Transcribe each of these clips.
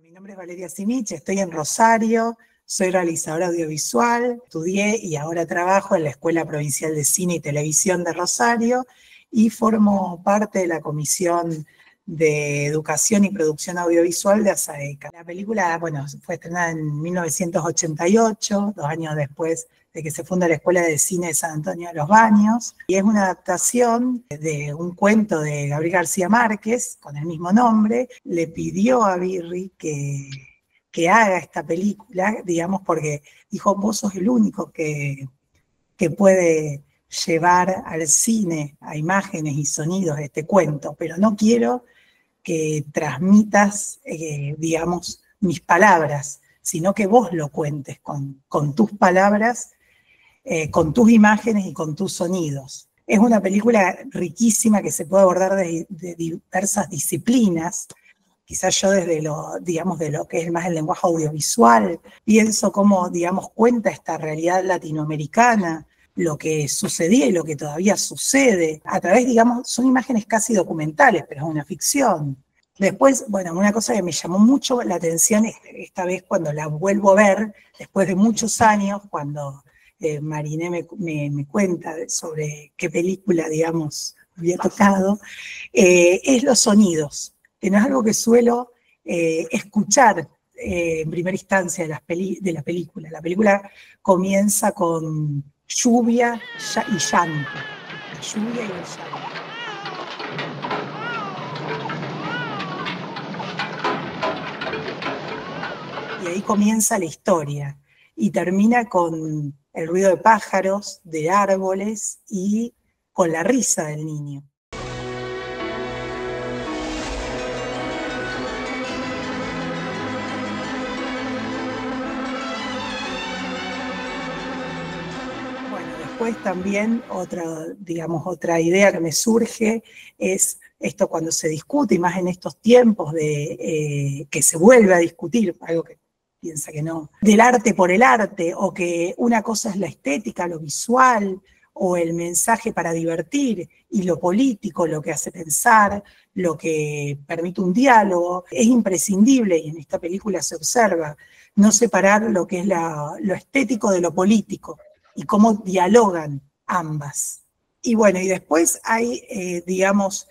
Mi nombre es Valeria Simich, estoy en Rosario, soy realizadora audiovisual, estudié y ahora trabajo en la Escuela Provincial de Cine y Televisión de Rosario y formo parte de la Comisión de Educación y Producción Audiovisual de ASAECA. La película, bueno, fue estrenada en 1988, 2 años después de que se funda la Escuela de Cine de San Antonio de los Baños, y es una adaptación de un cuento de Gabriel García Márquez, con el mismo nombre. Le pidió a Birri que haga esta película, digamos, porque dijo, vos sos el único que puede llevar al cine, a imágenes y sonidos de este cuento, pero no quiero que transmitas, digamos, mis palabras, sino que vos lo cuentes con tus palabras, con tus imágenes y con tus sonidos. Es una película riquísima que se puede abordar de diversas disciplinas. Quizás yo desde lo, digamos, de lo que es más el lenguaje audiovisual, pienso cómo, digamos, cuenta esta realidad latinoamericana, lo que sucedía y lo que todavía sucede, a través, digamos, son imágenes casi documentales, pero es una ficción. Después, bueno, una cosa que me llamó mucho la atención esta vez cuando la vuelvo a ver, después de muchos años, cuando Mariné me cuenta sobre qué película, digamos, había tocado, es los sonidos, que no es algo que suelo escuchar en primera instancia de la película. La película comienza con lluvia y llanto. La lluvia y el llanto. Y ahí comienza la historia. Y termina con el ruido de pájaros, de árboles y con la risa del niño. Después también otra idea que me surge es esto cuando se discute, y más en estos tiempos de que se vuelve a discutir, algo que piensa que no, del arte por el arte, o que una cosa es la estética, lo visual, o el mensaje para divertir, y lo político, lo que hace pensar, lo que permite un diálogo. Es imprescindible, y en esta película se observa, no separar lo que es lo estético de lo político, y cómo dialogan ambas. Y bueno, y después hay, digamos,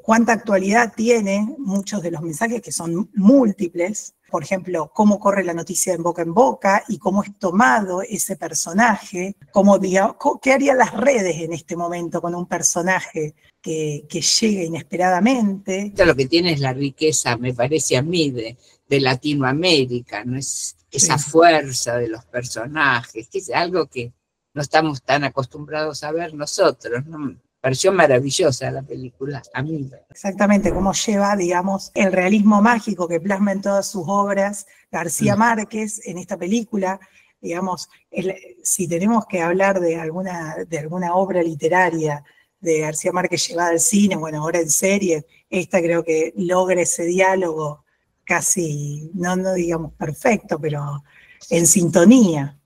cuánta actualidad tienen muchos de los mensajes, que son múltiples. Por ejemplo, cómo corre la noticia de boca en boca y cómo es tomado ese personaje, qué harían las redes en este momento con un personaje que llegue inesperadamente. Lo que tiene es la riqueza, me parece a mí, de Latinoamérica, ¿no? Es esa fuerza de los personajes, que es algo que no estamos tan acostumbrados a ver nosotros, ¿no? Me pareció maravillosa la película, a mí. Exactamente, cómo lleva, digamos, el realismo mágico que plasma en todas sus obras García Márquez en esta película. Digamos, si tenemos que hablar de alguna obra literaria de García Márquez llevada al cine, bueno, ahora en serie, esta creo que logra ese diálogo casi, no digamos perfecto, pero en sintonía.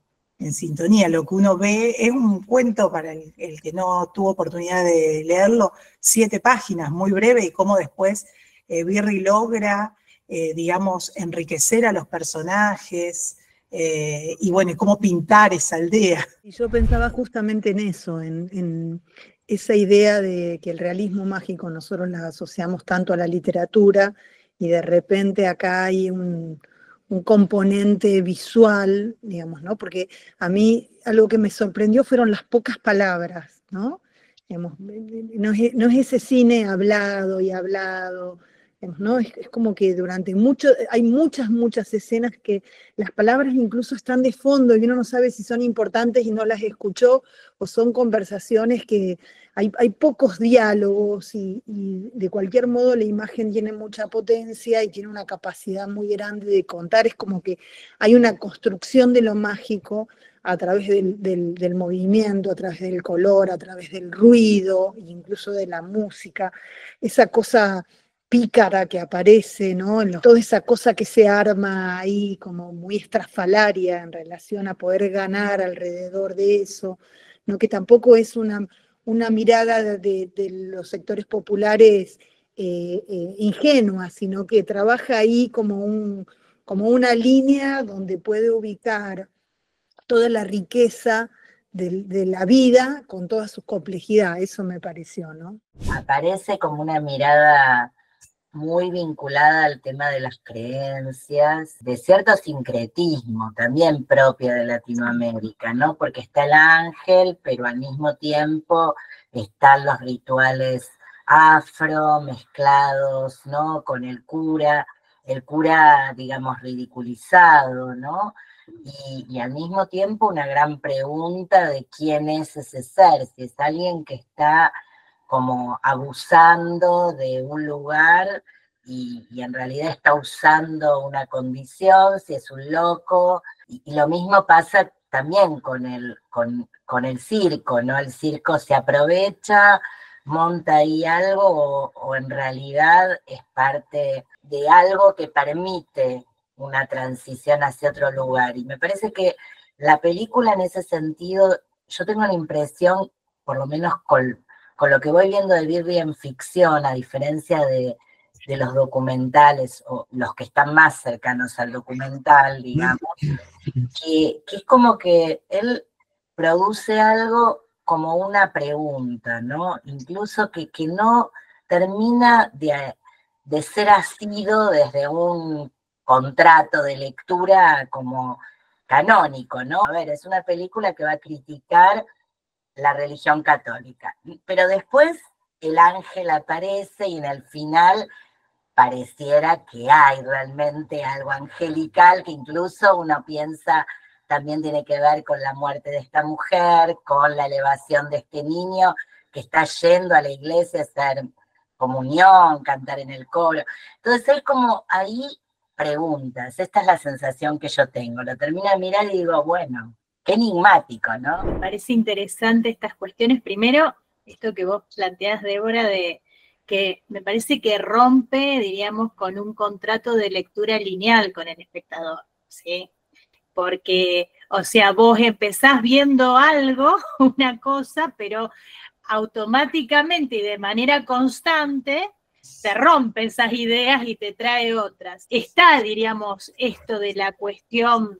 Lo que uno ve es un cuento para el que no tuvo oportunidad de leerlo, 7 páginas, muy breve, y cómo después Birri logra, digamos, enriquecer a los personajes, y bueno, y cómo pintar esa aldea. Y yo pensaba justamente en eso, en esa idea de que el realismo mágico nosotros la asociamos tanto a la literatura, y de repente acá hay un componente visual, digamos, ¿no? Porque a mí algo que me sorprendió fueron las pocas palabras, ¿no? Digamos, no es ese cine hablado y hablado, digamos, ¿no? Es como que hay muchas escenas que las palabras incluso están de fondo y uno no sabe si son importantes y no las escuchó, o son conversaciones que hay pocos diálogos, y de cualquier modo la imagen tiene mucha potencia y tiene una capacidad muy grande de contar. Es como que hay una construcción de lo mágico a través del movimiento, a través del color, a través del ruido, incluso de la música, esa cosa pícara que aparece, ¿no? Toda esa cosa que se arma ahí como muy estrafalaria en relación a poder ganar alrededor de eso, ¿no? Que tampoco es una mirada de los sectores populares ingenua, sino que trabaja ahí como una línea donde puede ubicar toda la riqueza de la vida con toda su complejidad. Eso me pareció, ¿no? Aparece como una mirada muy vinculada al tema de las creencias, de cierto sincretismo también propio de Latinoamérica, ¿no? Porque está el ángel, pero al mismo tiempo están los rituales afro mezclados, ¿no? Con el cura, digamos, ridiculizado, ¿no? Y al mismo tiempo una gran pregunta de quién es ese ser, si es alguien que está como abusando de un lugar y en realidad está usando una condición, si es un loco, y lo mismo pasa también con el circo, ¿no? El circo se aprovecha, monta ahí algo o en realidad es parte de algo que permite una transición hacia otro lugar. Y me parece que la película en ese sentido, yo tengo la impresión, por lo menos con lo que voy viendo de Birri en ficción, a diferencia de los documentales, o los que están más cercanos al documental, digamos, que es como que él produce algo como una pregunta, ¿no? Incluso que no termina de ser asido desde un contrato de lectura como canónico, ¿no? A ver, es una película que va a criticar la religión católica, pero después el ángel aparece y en el final pareciera que hay realmente algo angelical que incluso uno piensa también tiene que ver con la muerte de esta mujer, con la elevación de este niño que está yendo a la iglesia a hacer comunión, cantar en el coro. Entonces él como ahí preguntas, esta es la sensación que yo tengo, lo termino de mirar y digo, bueno, qué enigmático, ¿no? Me parece interesante estas cuestiones. Primero, esto que vos planteás, Débora, de que me parece que rompe, diríamos, con un contrato de lectura lineal con el espectador, ¿sí? Porque, o sea, vos empezás viendo algo, una cosa, pero automáticamente y de manera constante te rompe esas ideas y te trae otras. Está, diríamos, esto de la cuestión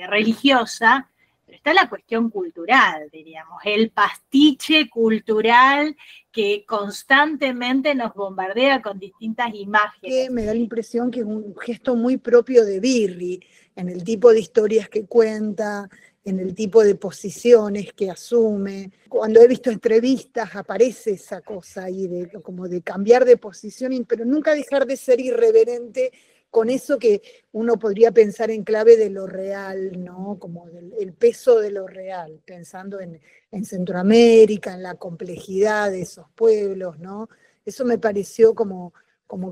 religiosa, pero está la cuestión cultural, diríamos, el pastiche cultural que constantemente nos bombardea con distintas imágenes. Me da la impresión que es un gesto muy propio de Birri, en el tipo de historias que cuenta, en el tipo de posiciones que asume. Cuando he visto entrevistas aparece esa cosa ahí, como de cambiar de posición, pero nunca dejar de ser irreverente con eso que uno podría pensar en clave de lo real, ¿no? Como el peso de lo real, pensando en Centroamérica, en la complejidad de esos pueblos, ¿no? Eso me pareció como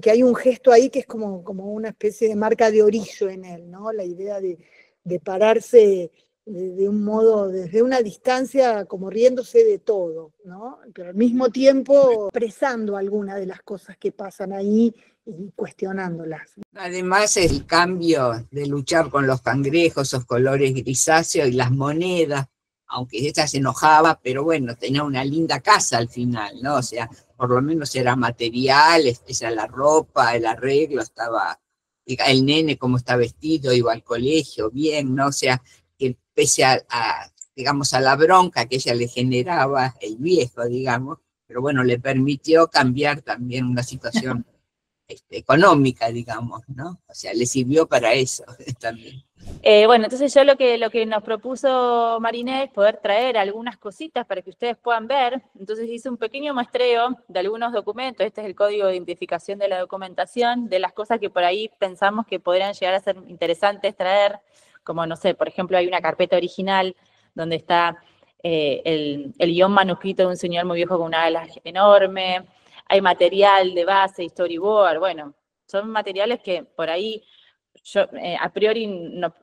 que hay un gesto ahí que es como una especie de marca de orillo en él, ¿no? La idea de pararse de un modo, desde una distancia, como riéndose de todo, ¿no? Pero al mismo tiempo expresando algunas de las cosas que pasan ahí y cuestionándolas. Además, el cambio de luchar con los cangrejos, esos colores grisáceos y las monedas, aunque ella se enojaba, pero bueno, tenía una linda casa al final, ¿no? O sea, por lo menos era material, esa la ropa, el arreglo, estaba, el nene como está vestido, iba al colegio, bien, ¿no? O sea, que pese digamos, a la bronca que ella le generaba, el viejo, digamos, pero bueno, le permitió cambiar también una situación económica, digamos, ¿no? O sea, le sirvió para eso también. Bueno, entonces yo lo que nos propuso Mariné es poder traer algunas cositas para que ustedes puedan ver. Entonces hice un pequeño muestreo de algunos documentos. Este es el código de identificación de la documentación, de las cosas que por ahí pensamos que podrían llegar a ser interesantes traer, como, no sé, por ejemplo, hay una carpeta original donde está el guión manuscrito de un señor muy viejo con una ala enorme. Hay material de base, storyboard, bueno, son materiales que por ahí yo a priori no,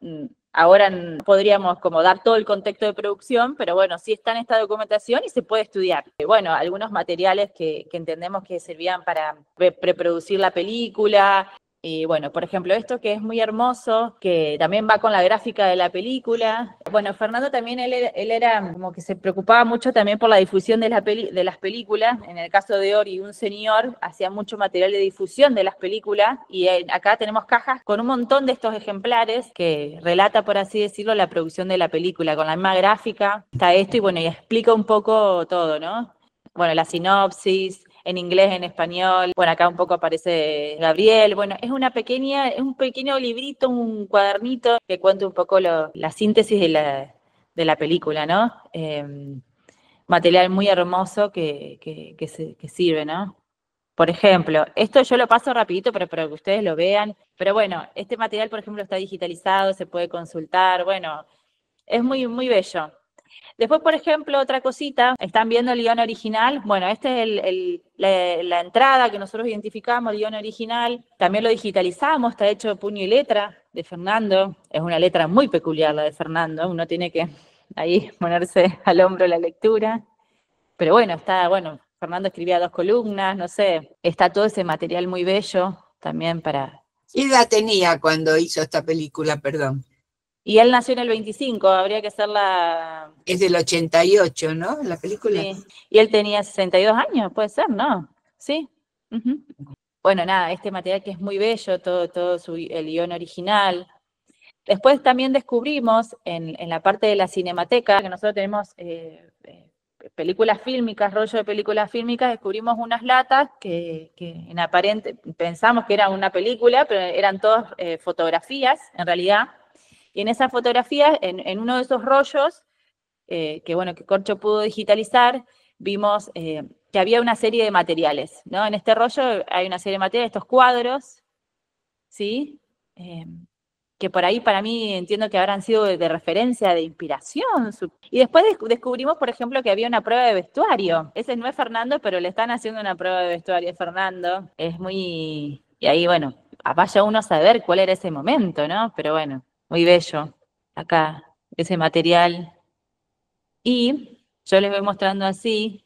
ahora no podríamos como dar todo el contexto de producción, pero bueno, sí está en esta documentación y se puede estudiar. Bueno, algunos materiales que entendemos que servían para preproducir la película, Y bueno, por ejemplo, esto que es muy hermoso, que también va con la gráfica de la película. Bueno, Fernando también, él era como que se preocupaba mucho también por la difusión de las películas. En el caso de Ori, un señor hacía mucho material de difusión de las películas, y acá tenemos cajas con un montón de estos ejemplares que relata, por así decirlo, la producción de la película. Con la misma gráfica está esto, y bueno, y explica un poco todo, ¿no? Bueno, la sinopsis, en inglés, en español. Bueno, acá un poco aparece Gabriel. Bueno, es un pequeño librito, un cuadernito que cuenta un poco la síntesis de la película, ¿no? Material muy hermoso que sirve, ¿no? Por ejemplo, esto yo lo paso rapidito para que ustedes lo vean, pero bueno, este material, por ejemplo, está digitalizado, se puede consultar, bueno, es muy, muy bello. Después, por ejemplo, otra cosita, están viendo el guión original. Bueno, este es la entrada que nosotros identificamos, el guión original. También lo digitalizamos, está hecho puño y letra de Fernando. Es una letra muy peculiar la de Fernando, uno tiene que ahí ponerse al hombro la lectura. Pero bueno, Fernando escribía 2 columnas, no sé, está todo ese material muy bello también para... ¿Qué edad tenía cuando hizo esta película, perdón? Y él nació en el 25, habría que hacer la... Es del 88, ¿no? La película. Sí, y él tenía 62 años, puede ser, ¿no? Sí. Uh-huh. Bueno, nada, este material que es muy bello, todo el guión original. Después también descubrimos en la parte de la cinemateca, que nosotros tenemos películas fílmicas, rollo de películas fílmicas, descubrimos unas latas que en aparente pensamos que era una película, pero eran todas fotografías, en realidad. Y en esas fotografías, en uno de esos rollos, que Corcho pudo digitalizar, vimos que había una serie de materiales, ¿no? En este rollo hay una serie de materiales, estos cuadros, ¿sí? Que por ahí para mí entiendo que habrán sido de referencia, de inspiración. Y después descubrimos, por ejemplo, que había una prueba de vestuario. Ese no es Fernando, pero le están haciendo una prueba de vestuario a Fernando. Es muy... Y ahí, bueno, vaya uno a saber cuál era ese momento, ¿no? Pero bueno, muy bello. Acá, ese material. Y yo les voy mostrando así,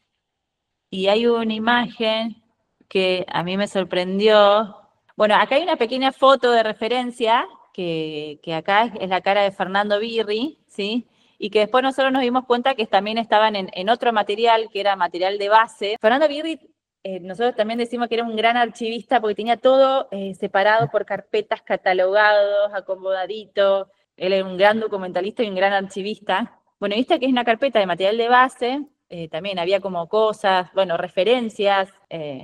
y hay una imagen que a mí me sorprendió. Bueno, acá hay una pequeña foto de referencia, que acá es la cara de Fernando Birri, ¿sí? Y que después nosotros nos dimos cuenta que también estaban en otro material, que era material de base. Fernando Birri, nosotros también decimos que era un gran archivista porque tenía todo separado por carpetas, catalogados, acomodadito. Él era un gran documentalista y un gran archivista. Bueno, viste que es una carpeta de material de base, también había como cosas, bueno, referencias,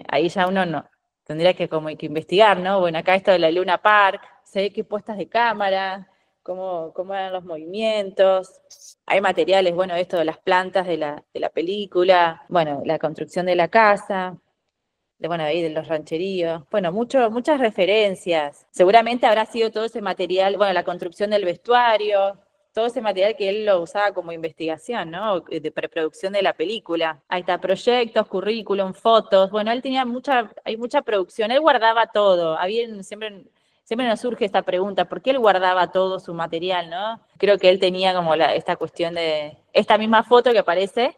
ahí ya uno no tendría que como que investigar, ¿no? Bueno, acá esto de la Luna Park, se ve qué puestas de cámara, cómo eran los movimientos, hay materiales, bueno, esto de las plantas de la película, bueno, la construcción de la casa, bueno, ahí de los rancheríos, bueno, muchas referencias. Seguramente habrá sido todo ese material, bueno, la construcción del vestuario, todo ese material que él lo usaba como investigación, ¿no? De preproducción de la película. Ahí está, proyectos, currículum, fotos. Bueno, él tenía hay mucha producción, él guardaba todo. Siempre nos surge esta pregunta, ¿por qué él guardaba todo su material, no? Creo que él tenía como esta cuestión de, esta misma foto que aparece,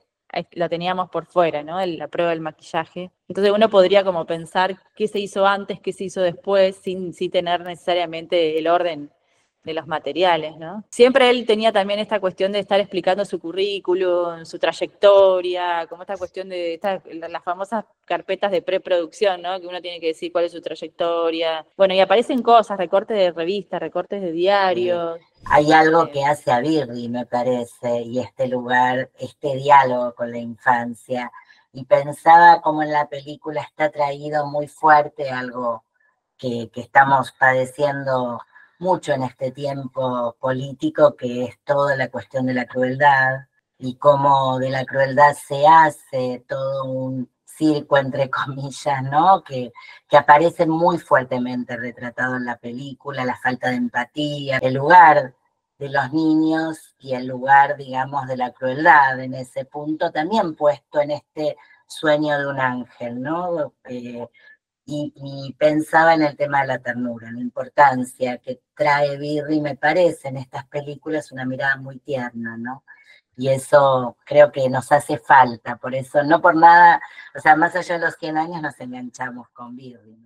la teníamos por fuera, ¿no? La prueba del maquillaje. Entonces uno podría como pensar qué se hizo antes, qué se hizo después, sin tener necesariamente el orden de los materiales, ¿no? Siempre él tenía también esta cuestión de estar explicando su currículum, su trayectoria, como esta cuestión de las famosas carpetas de preproducción, ¿no? Que uno tiene que decir cuál es su trayectoria. Bueno, y aparecen cosas, recortes de revistas, recortes de diarios. Hay algo que hace a Birri, me parece, y este lugar, este diálogo con la infancia. Y pensaba cómo en la película está traído muy fuerte algo que estamos padeciendo mucho en este tiempo político, que es toda la cuestión de la crueldad, y cómo de la crueldad se hace todo un circo, entre comillas, ¿no? Que aparece muy fuertemente retratado en la película, la falta de empatía, el lugar de los niños y el lugar, digamos, de la crueldad en ese punto, también puesto en este sueño de un ángel, ¿no? Y pensaba en el tema de la ternura, la importancia que trae Birri, me parece, en estas películas una mirada muy tierna, ¿no? Y eso creo que nos hace falta, por eso, no por nada, o sea, más allá de los 100 años nos enganchamos con Birri.